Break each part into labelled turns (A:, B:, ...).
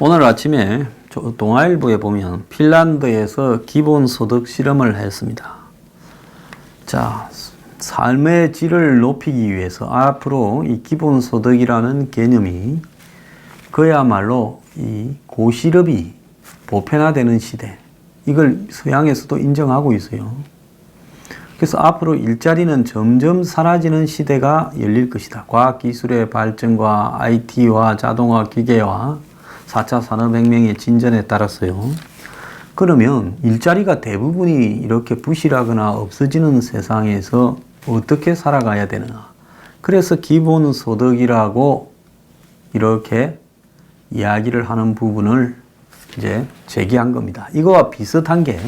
A: 오늘 아침에 동아일보에 보면 핀란드에서 기본소득 실험을 했습니다. 자, 삶의 질을 높이기 위해서 앞으로 이 기본소득이라는 개념이 그야말로 이 고실업이 보편화되는 시대, 이걸 서양에서도 인정하고 있어요. 그래서 앞으로 일자리는 점점 사라지는 시대가 열릴 것이다. 과학기술의 발전과 IT와 자동화 기계와 4차 산업혁명의 진전에 따라서요. 그러면 일자리가 대부분이 이렇게 부실하거나 없어지는 세상에서 어떻게 살아가야 되느냐. 그래서 기본소득이라고 이렇게 이야기를 하는 부분을 이제 제기한 겁니다. 이거와 비슷한 게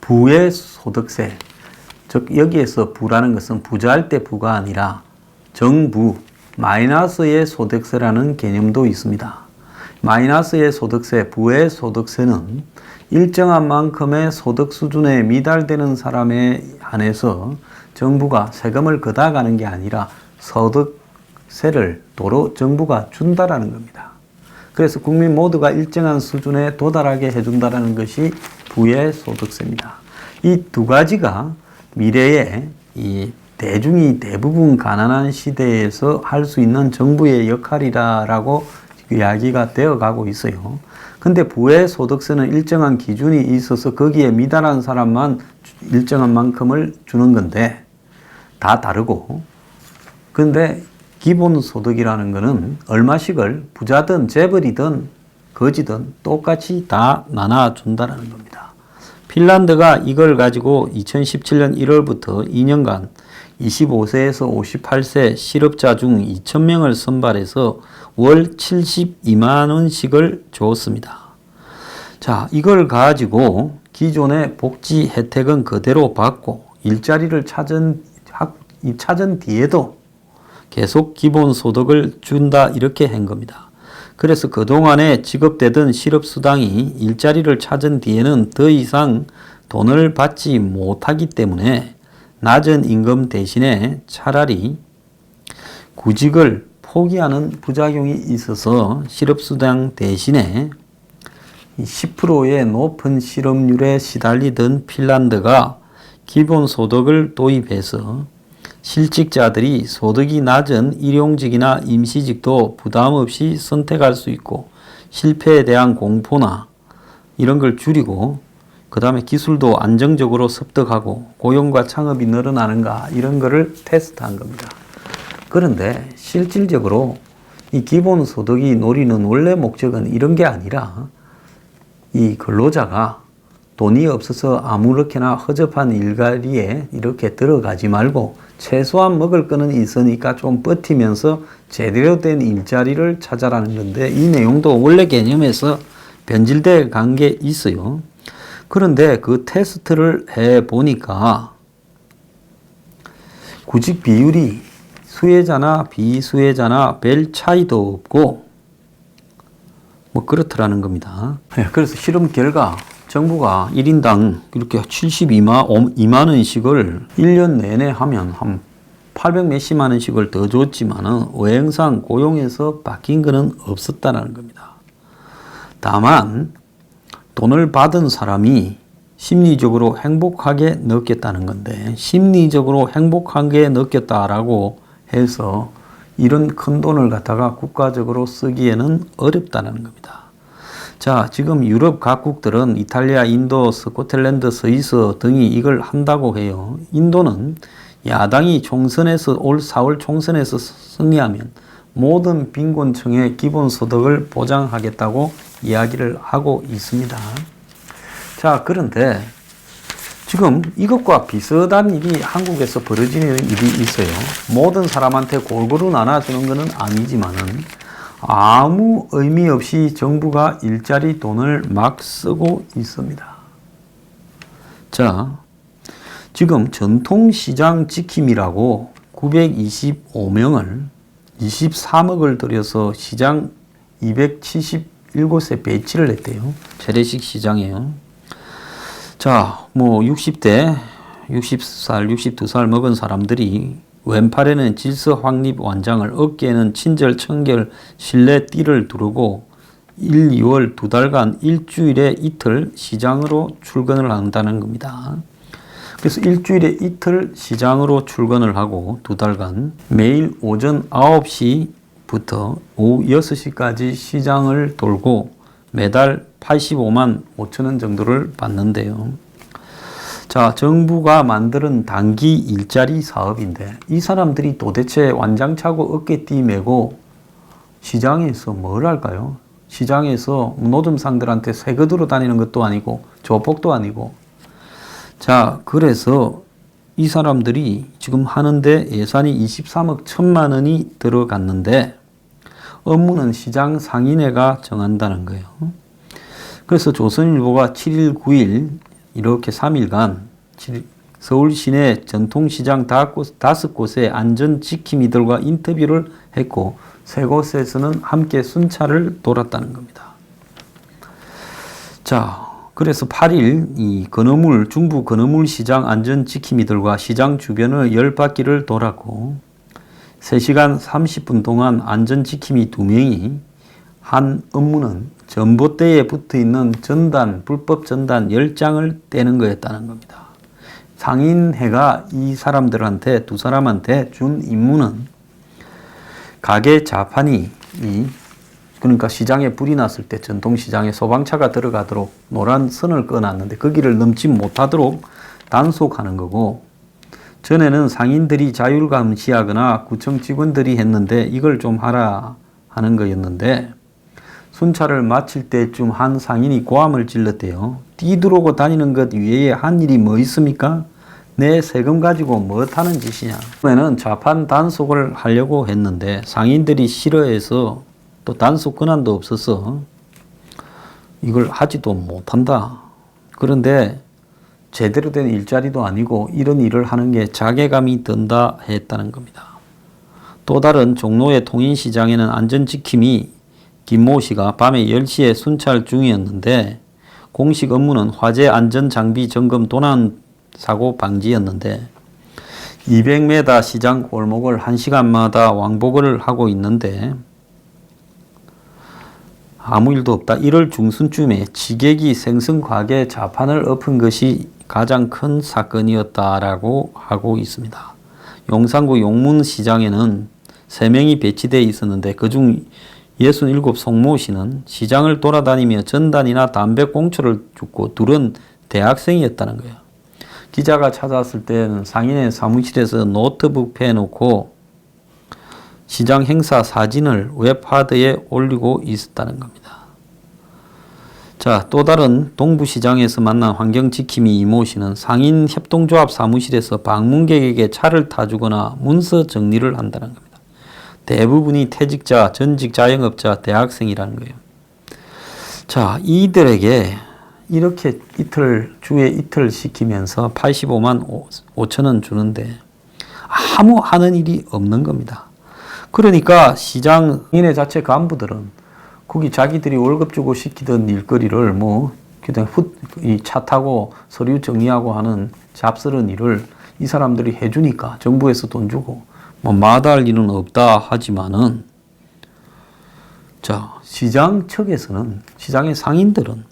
A: 부의 소득세. 즉 여기에서 부라는 것은 부자일 때 부가 아니라 정부, 마이너스의 소득세라는 개념도 있습니다. 마이너스의 소득세, 부의 소득세는 일정한 만큼의 소득 수준에 미달되는 사람에 한해서 정부가 세금을 걷어가는 게 아니라 소득세를 도로 정부가 준다라는 겁니다. 그래서 국민 모두가 일정한 수준에 도달하게 해준다는 것이 부의 소득세입니다. 이 두 가지가 미래에 이 대중이 대부분 가난한 시대에서 할 수 있는 정부의 역할이라고 이야기가 되어 가고 있어요. 근데 부의 소득세는 일정한 기준이 있어서 거기에 미달한 사람만 일정한 만큼을 주는 건데 다 다르고, 근데 기본소득이라는 거는 얼마씩을 부자든 재벌이든 거지든 똑같이 다 나눠준다는 겁니다. 핀란드가 이걸 가지고 2017년 1월부터 2년간 25세에서 58세 실업자 중 2,000명을 선발해서 월 72만 원씩을 줬습니다. 자, 이걸 가지고 기존의 복지 혜택은 그대로 받고 일자리를 찾은 뒤에도 계속 기본소득을 준다, 이렇게 한 겁니다. 그래서 그동안에 지급되던 실업수당이 일자리를 찾은 뒤에는 더 이상 돈을 받지 못하기 때문에 낮은 임금 대신에 차라리 구직을 포기하는 부작용이 있어서 실업수당 대신에 10%의 높은 실업률에 시달리던 핀란드가 기본소득을 도입해서 실직자들이 소득이 낮은 일용직이나 임시직도 부담 없이 선택할 수 있고 실패에 대한 공포나 이런 걸 줄이고, 그 다음에 기술도 안정적으로 습득하고 고용과 창업이 늘어나는가, 이런 거를 테스트한 겁니다. 그런데 실질적으로 이 기본소득이 노리는 원래 목적은 이런 게 아니라 이 근로자가 돈이 없어서 아무렇게나 허접한 일자리에 이렇게 들어가지 말고 최소한 먹을 거는 있으니까 좀 버티면서 제대로 된 일자리를 찾아라는 건데, 이 내용도 원래 개념에서 변질돼 간 게 있어요. 그런데 그 테스트를 해 보니까 구직 비율이 수혜자나 비수혜자나 별 차이도 없고 뭐 그렇더라는 겁니다. 그래서 실험 결과 정부가 1인당 이렇게 72만 원씩을 1년 내내 하면 한 800 몇십만 원씩을 더 줬지만은 외형상 고용에서 바뀐 거는 없었다는 겁니다. 다만 돈을 받은 사람이 심리적으로 행복하게 느꼈다는 건데, 심리적으로 행복하게 느꼈다라고 해서 이런 큰 돈을 갖다가 국가적으로 쓰기에는 어렵다는 겁니다. 자, 지금 유럽 각국들은 이탈리아, 인도, 스코틀랜드, 스위스 등이 이걸 한다고 해요. 인도는 야당이 총선에서 올 4월 총선에서 승리하면 모든 빈곤층의 기본소득을 보장하겠다고 이야기를 하고 있습니다. 자, 그런데 지금 이것과 비슷한 일이 한국에서 벌어지는 일이 있어요. 모든 사람한테 골고루 나눠주는 것은 아니지만은 아무 의미 없이 정부가 일자리 돈을 막 쓰고 있습니다. 자, 지금 전통시장 지킴이라고 925명을 23억을 들여서 시장 277곳에 배치를 했대요. 재래식 시장이에요. 자, 뭐 60대, 60살, 62살 먹은 사람들이 왼팔에는 질서 확립 완장을, 어깨에는 친절, 청결, 신뢰 띠를 두르고 1, 2월 두 달간 일주일에 이틀 시장으로 출근을 한다는 겁니다. 그래서 일주일에 이틀 시장으로 출근을 하고 두 달간 매일 오전 9시부터 오후 6시까지 시장을 돌고 매달 85만 5천 원 정도를 받는데요. 자, 정부가 만드는 단기 일자리 사업인데 이 사람들이 도대체 완장차고 어깨띠 메고 시장에서 뭘 할까요? 시장에서 노점상들한테 새거들어 다니는 것도 아니고 조폭도 아니고. 자, 그래서 이 사람들이 지금 하는데 예산이 23억 1천만 원이 들어갔는데 업무는 시장 상인회가 정한다는 거예요. 그래서 조선일보가 7일, 9일 이렇게 3일간 서울 시내 전통시장 5곳의 안전지킴이들과 인터뷰를 했고 세 곳에서는 함께 순찰을 돌았다는 겁니다. 자, 그래서 8일 이 중부 건어물 시장 안전지킴이들과 시장 주변을 10바퀴를 돌았고 3시간 30분 동안 안전지킴이 2명이 한 업무는 전봇대에 붙어있는 불법 전단 10장을 떼는 거였다는 겁니다. 상인회가 이 사람들한테, 두 사람한테 준 임무는 가게 자판이 그러니까 시장에 불이 났을 때 전통시장에 소방차가 들어가도록 노란 선을 꺼놨는데 거기를 넘지 못하도록 단속하는 거고, 전에는 상인들이 자율감시하거나 구청 직원들이 했는데 이걸 좀 하라 하는 거였는데 순찰을 마칠 때쯤 한 상인이 고함을 질렀대요. 뛰들어오고 다니는 것 외에 한 일이 뭐 있습니까? 내 세금 가지고 뭐 하는 짓이냐. 처음에는 좌판 단속을 하려고 했는데 상인들이 싫어해서 또 단속 권한도 없어서 이걸 하지도 못한다. 그런데 제대로 된 일자리도 아니고 이런 일을 하는 게 자괴감이 든다 했다는 겁니다. 또 다른 종로의 통인시장에는 안전지킴이 김모 씨가 밤에 10시에 순찰 중이었는데 공식 업무는 화재 안전장비 점검 도난 사고 방지였는데 200m 시장 골목을 1시간마다 왕복을 하고 있는데 아무 일도 없다. 1월 중순쯤에 지객이 생선가게 자판을 엎은 것이 가장 큰 사건이었다라고 하고 있습니다. 용산구 용문시장에는 3명이 배치되어 있었는데 그중 67 송모 씨는 시장을 돌아다니며 전단이나 담배꽁초를 줍고 둘은 대학생이었다는 거예요. 기자가 찾아왔을 때는 상인의 사무실에서 노트북 펴놓고 시장 행사 사진을 웹하드에 올리고 있었다는 겁니다. 자, 또 다른 동부시장에서 만난 환경지킴이 이모 씨는 상인협동조합 사무실에서 방문객에게 차를 타주거나 문서 정리를 한다는 겁니다. 대부분이 퇴직자, 전직 자영업자, 대학생이라는 거예요. 자, 이들에게 이렇게 주에 이틀 시키면서 85만 5천 원 주는데 아무 하는 일이 없는 겁니다. 그러니까 시장인회 자체 간부들은 거기 자기들이 월급 주고 시키던 일거리를 그냥 이 차 타고 서류 정리하고 하는 잡스러운 일을 이 사람들이 해주니까 정부에서 돈 주고 마다할 일은 없다 하지만은, 자, 시장 측에서는, 시장의 상인들은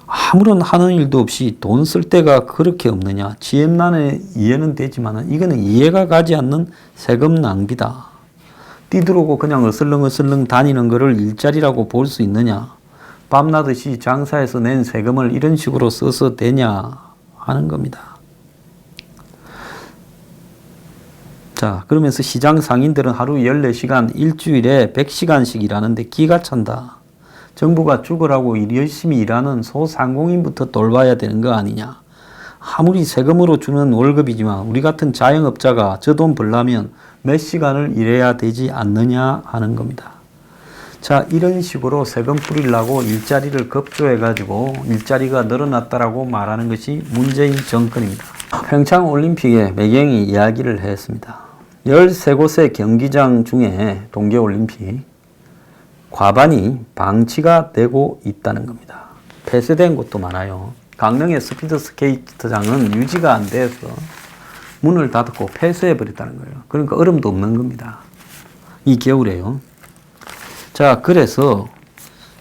A: 아무런 하는 일도 없이 돈 쓸 데가 그렇게 없느냐. 지엠난에 이해는 되지만은 이거는 이해가 가지 않는 세금 낭비다. 뛰들어오고 그냥 어슬렁어슬렁 다니는 거를 일자리라고 볼 수 있느냐. 밤낮없이 장사해서 낸 세금을 이런 식으로 써서 되냐 하는 겁니다. 자, 그러면서 시장 상인들은 하루 14시간, 일주일에 100시간씩 일하는데 기가 찬다. 정부가 죽으라고 열심히 일하는 소상공인부터 돌봐야 되는 거 아니냐. 아무리 세금으로 주는 월급이지만 우리 같은 자영업자가 저 돈 벌려면 몇 시간을 일해야 되지 않느냐 하는 겁니다. 자, 이런 식으로 세금 뿌리려고 일자리를 급조해가지고 일자리가 늘어났다라고 말하는 것이 문재인 정권입니다. 평창올림픽의 매경이 이야기를 했습니다. 13곳의 경기장 중에 동계올림픽 과반이 방치가 되고 있다는 겁니다. 폐쇄된 곳도 많아요. 강릉의 스피드스케이트장은 유지가 안 돼서 문을 닫고 폐쇄해버렸다는 거예요. 그러니까 얼음도 없는 겁니다. 이 겨울에요. 자, 그래서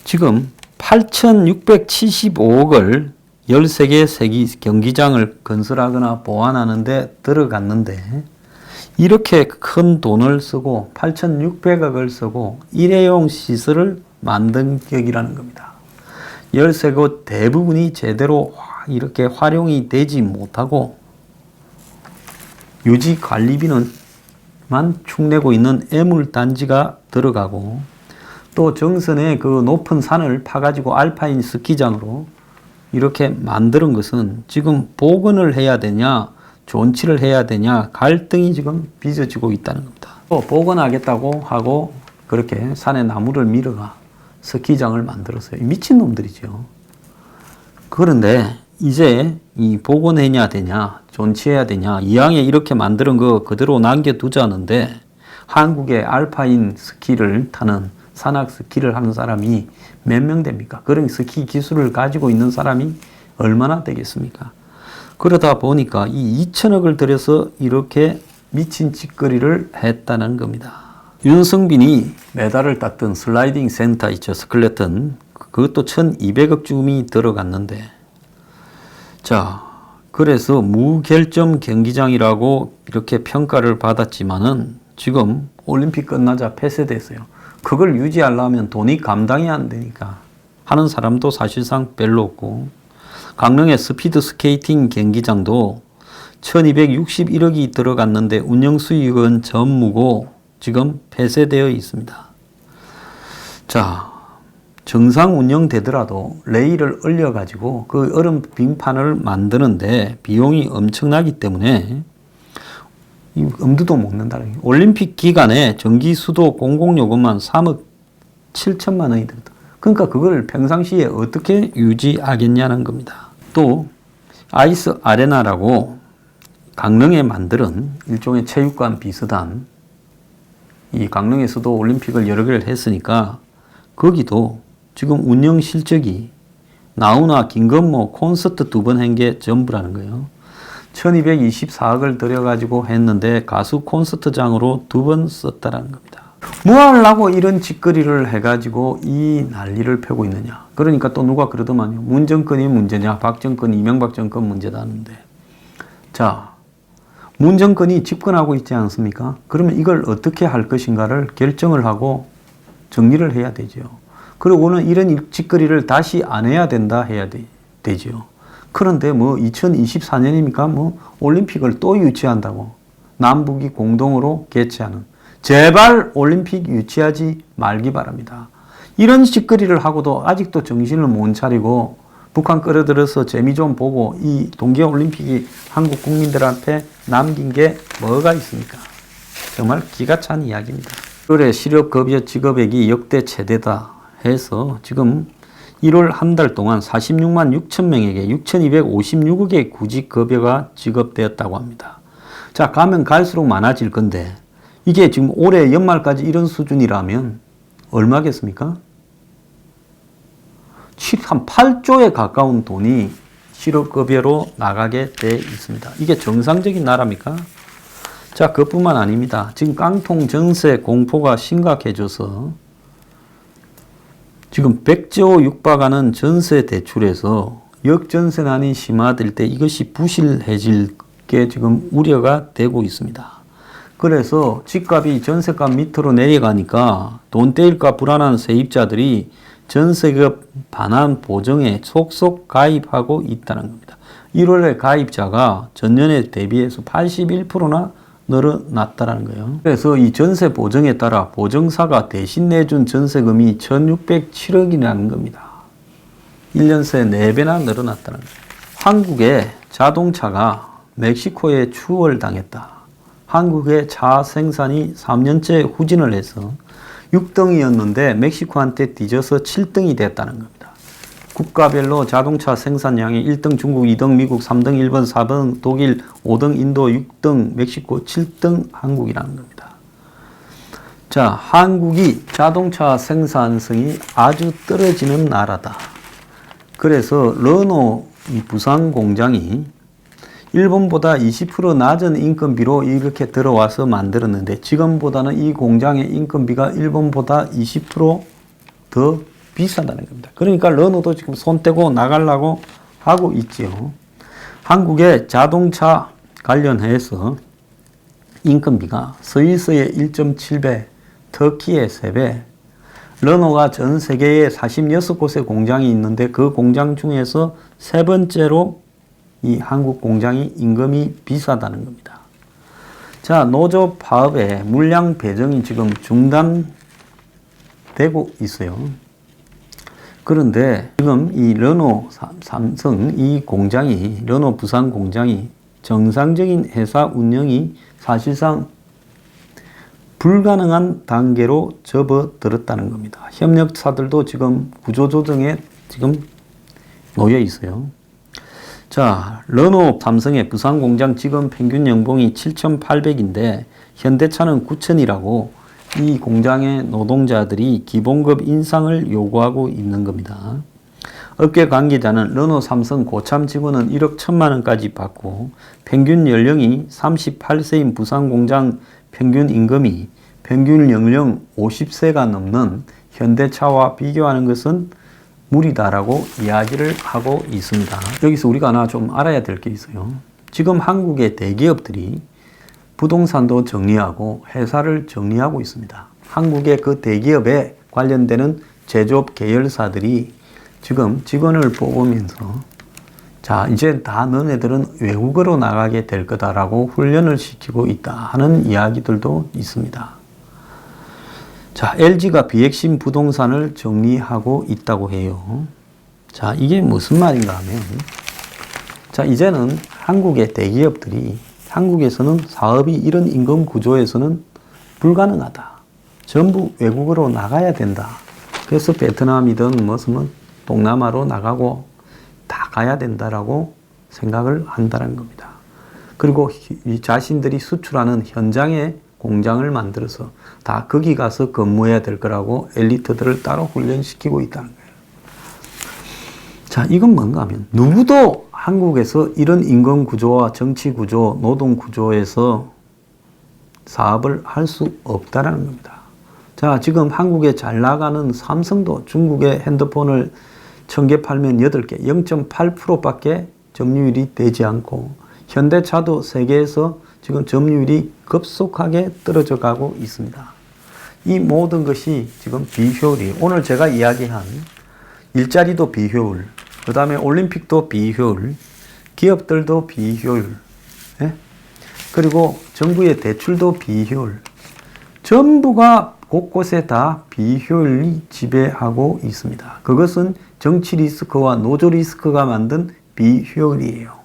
A: 지금 8,675억을 13개 경기장을 건설하거나 보완하는 데 들어갔는데 이렇게 큰 돈을 쓰고 8,600억을 쓰고 일회용 시설을 만든 격이라는 겁니다. 13곳 대부분이 제대로 이렇게 활용이 되지 못하고 유지 관리비는 만 축내고 있는 애물단지가 들어가고 또 정선에 그 높은 산을 파가지고 알파인 스키장으로 이렇게 만드는 것은 지금 복원을 해야 되냐 존치를 해야 되냐 갈등이 지금 빚어지고 있다는 겁니다. 또 복원하겠다고 하고 그렇게 산에 나무를 밀어가 스키장을 만들었어요. 미친놈들이죠. 그런데 이제 이 복원해야 되냐 존치해야 되냐 이왕에 이렇게 만드는 거 그대로 남겨두자는데 한국의 알파인 스키를 타는 산악 스키를 하는 사람이 몇 명 됩니까? 그런 스키 기술을 가지고 있는 사람이 얼마나 되겠습니까? 그러다 보니까 이 2천억을 들여서 이렇게 미친 짓거리를 했다는 겁니다. 윤성빈이 메달을 땄던 슬라이딩 센터 있죠. 스켈레톤. 그것도 1,200억 쯤이 들어갔는데 자, 그래서 무결점 경기장이라고 이렇게 평가를 받았지만은 지금 올림픽 끝나자 폐쇄됐어요. 그걸 유지하려면 돈이 감당이 안 되니까 하는 사람도 사실상 별로 없고 강릉의 스피드 스케이팅 경기장도 1261억이 들어갔는데 운영 수익은 전무고 지금 폐쇄되어 있습니다. 자, 정상 운영되더라도 레일을 올려가지고 그 얼음 빙판을 만드는데 비용이 엄청나기 때문에 엄두도 못 낸다는 거예요. 올림픽 기간에 전기, 수도, 공공요금만 3억 7천만 원이 들었다. 그러니까 그걸 평상시에 어떻게 유지하겠냐는 겁니다. 또 아이스 아레나라고 강릉에 만드는 일종의 체육관 비슷한 이 강릉에서도 올림픽을 여러 개를 했으니까 거기도 지금 운영 실적이 나훈아, 김건모 콘서트 2번 한 게 전부라는 거예요. 1224억을 들여가지고 했는데 가수 콘서트장으로 2번 썼다라는 겁니다. 뭐 하려고 이런 짓거리를 해가지고 이 난리를 펴고 있느냐. 그러니까 또 누가 그러더만요. 문 정권이 문제냐, 박 정권, 이명박 정권 문제다는데. 자, 문 정권이 집권하고 있지 않습니까? 그러면 이걸 어떻게 할 것인가를 결정을 하고 정리를 해야 되죠. 그리고는 이런 짓거리를 다시 안 해야 된다 해야 되죠. 그런데 뭐 2024년이니까 뭐 올림픽을 또 유치한다고 남북이 공동으로 개최하는 제발 올림픽 유치하지 말기 바랍니다. 이런 짓거리를 하고도 아직도 정신을 못 차리고 북한 끌어들여서 재미 좀 보고 이 동계올림픽이 한국 국민들한테 남긴 게 뭐가 있습니까? 정말 기가 찬 이야기입니다. 올해 실업급여 지급액이 역대 최대다 해서 지금 1월 한 달 동안 46만 6천 명에게 6,256억의 구직급여가 지급되었다고 합니다. 자, 가면 갈수록 많아질 건데 이게 지금 올해 연말까지 이런 수준이라면 얼마겠습니까? 한 8조에 가까운 돈이 실업급여로 나가게 돼 있습니다. 이게 정상적인 나라입니까? 자, 그것뿐만 아닙니다. 지금 깡통 전세 공포가 심각해져서 지금 100조 육박하는 전세 대출에서 역전세난이 심화될 때 이것이 부실해질 게 지금 우려가 되고 있습니다. 그래서 집값이 전세값 밑으로 내려가니까 돈 떼일까 불안한 세입자들이 전세급 반환 보증에 속속 가입하고 있다는 겁니다. 1월에 가입자가 전년에 대비해서 81%나 늘어났다는 거예요. 그래서 이 전세 보증에 따라 보증사가 대신 내준 전세금이 1,607억이라는 겁니다. 1년 새 4배나 늘어났다는 거예요. 한국의 자동차가 멕시코에 추월당했다. 한국의 차 생산이 3년째 후진을 해서 6등이었는데 멕시코한테 뒤져서 7등이 됐다는 겁니다. 국가별로 자동차 생산량이 1등 중국, 2등 미국, 3등 일본, 4등 독일, 5등 인도, 6등 멕시코, 7등 한국이라는 겁니다. 자, 한국이 자동차 생산성이 아주 떨어지는 나라다. 그래서 르노 이 부산 공장이 일본보다 20% 낮은 인건비로 이렇게 들어와서 만들었는데 지금보다는 이 공장의 인건비가 일본보다 20%더 비싸다는 겁니다. 그러니까 르노도 지금 손 떼고 나가려고 하고 있지요. 한국의 자동차 관련해서 인건비가 스위스의 1.7배, 터키의 3배, 르노가 전 세계에 46곳의 공장이 있는데 그 공장 중에서 3번째로 이 한국 공장이 임금이 비싸다는 겁니다. 자, 노조 파업의 물량 배정이 지금 중단되고 있어요. 그런데 지금 이 르노 삼성 이 공장이, 르노 부산 공장이 정상적인 회사 운영이 사실상 불가능한 단계로 접어들었다는 겁니다. 협력사들도 지금 구조조정에 지금 놓여 있어요. 자, 르노 삼성의 부산 공장 지금 평균 연봉이 7,800인데 현대차는 9,000이라고 이 공장의 노동자들이 기본급 인상을 요구하고 있는 겁니다. 업계 관계자는 르노 삼성 고참 직원은 1억 1천만 원까지 받고 평균 연령이 38세인 부산 공장 평균 임금이 평균 연령 50세가 넘는 현대차와 비교하는 것은 무리다라고 이야기를 하고 있습니다. 여기서 우리가 하나 좀 알아야 될 게 있어요. 지금 한국의 대기업들이 부동산도 정리하고 회사를 정리하고 있습니다. 한국의 그 대기업에 관련되는 제조업 계열사들이 지금 직원을 뽑으면서 자, 이제 다 너네들은 외국으로 나가게 될 거다라고 훈련을 시키고 있다 하는 이야기들도 있습니다. 자, LG가 비핵심 부동산을 정리하고 있다고 해요. 자, 이게 무슨 말인가 하면, 자, 이제는 한국의 대기업들이 한국에서는 사업이 이런 임금 구조에서는 불가능하다. 전부 외국으로 나가야 된다. 그래서 베트남이든 무슨 동남아로 나가고 다 가야 된다라고 생각을 한다는 겁니다. 그리고 이 자신들이 수출하는 현장에 공장을 만들어서 다 거기 가서 근무해야 될 거라고 엘리트들을 따로 훈련시키고 있다는 거예요. 자, 이건 뭔가 하면 누구도 한국에서 이런 임금 구조와 정치 구조, 노동 구조에서 사업을 할 수 없다라는 겁니다. 자, 지금 한국에 잘 나가는 삼성도 중국의 핸드폰을 1000개 팔면 8개, 0.8%밖에 점유율이 되지 않고 현대차도 세계에서 지금 점유율이 급속하게 떨어져 가고 있습니다. 이 모든 것이 지금 비효율이, 오늘 제가 이야기한 일자리도 비효율, 그 다음에 올림픽도 비효율, 기업들도 비효율, 예? 그리고 정부의 대출도 비효율, 전부가 곳곳에 다 비효율이 지배하고 있습니다. 그것은 정치 리스크와 노조 리스크가 만든 비효율이에요.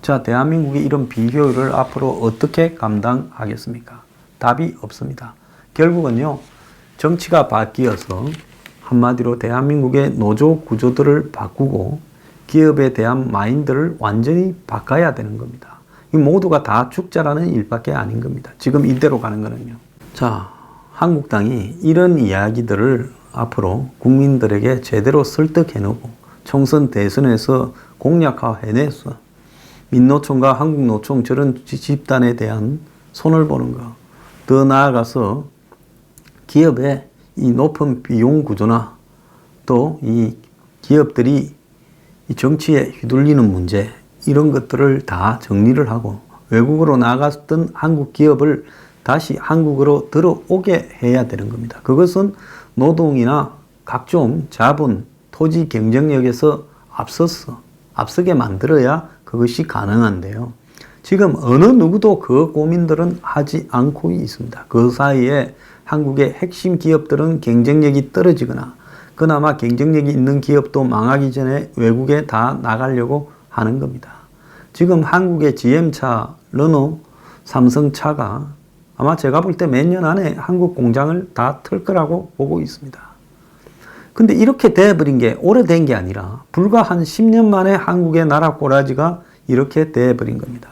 A: 자, 대한민국이 이런 비효율을 앞으로 어떻게 감당하겠습니까? 답이 없습니다. 결국은요, 정치가 바뀌어서 한마디로 대한민국의 노조 구조들을 바꾸고 기업에 대한 마인드를 완전히 바꿔야 되는 겁니다. 이 모두가 다 죽자라는 일밖에 아닌 겁니다. 지금 이대로 가는 거는요. 자, 한국당이 이런 이야기들을 앞으로 국민들에게 제대로 설득해놓고 총선 대선에서 공약화해내서 민노총과 한국노총 저런 집단에 대한 손을 보는 것, 더 나아가서 기업의 이 높은 비용 구조나 또 이 기업들이 이 정치에 휘둘리는 문제, 이런 것들을 다 정리를 하고 외국으로 나갔던 한국 기업을 다시 한국으로 들어오게 해야 되는 겁니다. 그것은 노동이나 각종 자본, 토지 경쟁력에서 앞서게 만들어야 그것이 가능한데요. 지금 어느 누구도 그 고민들은 하지 않고 있습니다. 그 사이에 한국의 핵심 기업들은 경쟁력이 떨어지거나 그나마 경쟁력이 있는 기업도 망하기 전에 외국에 다 나가려고 하는 겁니다. 지금 한국의 GM차, 르노, 삼성차가 아마 제가 볼 때 몇 년 안에 한국 공장을 다 틀 거라고 보고 있습니다. 근데 이렇게 돼버린 게 오래된 게 아니라 불과 한 10년 만에 한국의 나라 꼬라지가 이렇게 돼버린 겁니다.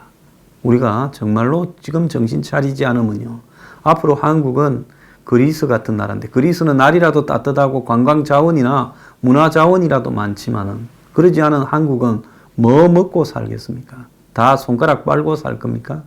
A: 우리가 정말로 지금 정신 차리지 않으면요, 앞으로 한국은 그리스 같은 나라인데, 그리스는 날이라도 따뜻하고 관광 자원이나 문화 자원이라도 많지만은 그러지 않은 한국은 뭐 먹고 살겠습니까? 다 손가락 빨고 살 겁니까?